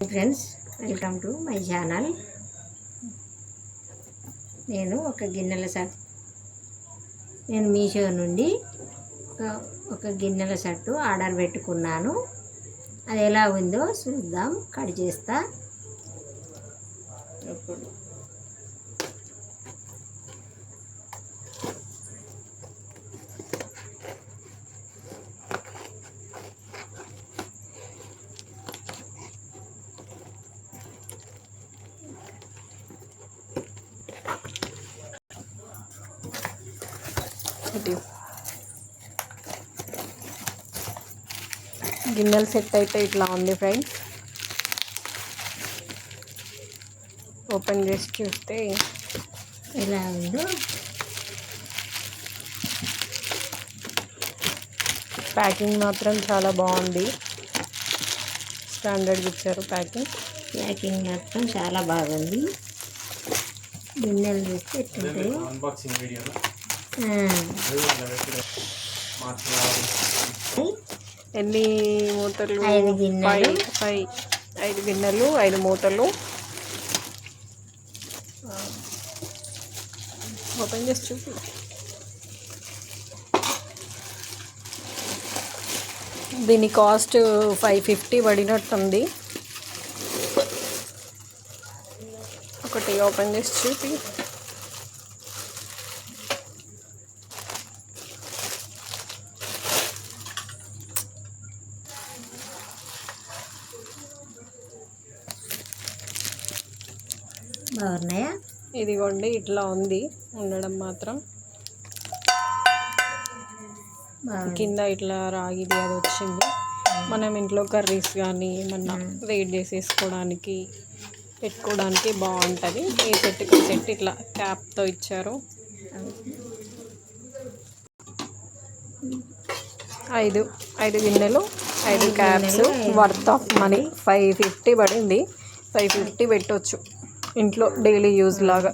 Friends, welcome to my channel. నేను మీషో నుండి ఒక గిన్నెల సెట్ ఆర్డర్ పెట్టుకున్నాను. అది ఎలా ఉందో చూద్దాం. కట్ చేస్తా. ఇప్పుడు గిన్నెల సెట్ అయితే ఇట్లా ఉంది ఫ్రెండ్స్. ఓపెన్ చేసి చూస్తే ఎలా ఉందో. ప్యాకింగ్ మాత్రం చాలా బాగుంది. స్టాండర్డ్ ఇచ్చారు ప్యాకింగ్ మాత్రం చాలా బాగుంది. గిన్నెలు చూస్తే ఎట్లుంటాయో. ఎన్ని మూతలు? 5 గిన్నెలు. 5 గిన్నెలు, 5 మూతలు. ఓపెన్ చేసి చూపి. దీని కాస్ట్ 550 పడినట్టుంది. ఒకటి ఓపెన్ చేసి చూపి. బాగున్నాయా? ఇదిగోండి, ఇట్లా ఉంది ఉండడం మాత్రం. కింద ఇట్లా రాగిది అది వచ్చింది. మనం ఇంట్లో కర్రీస్ కానీ ఏమన్నా వేడి చేసేసుకోవడానికి పెట్టుకోవడానికి బాగుంటుంది. ఈ సెట్కి సెట్ ఇట్లా క్యాప్తో ఇచ్చారు. 5 గిన్నెలు, 5 క్యాప్స్, వర్త్ ఆఫ్ మనీ 550 పడింది. 550 పెట్టవచ్చు ఇంట్లో డైలీ యూజ్ లాగా.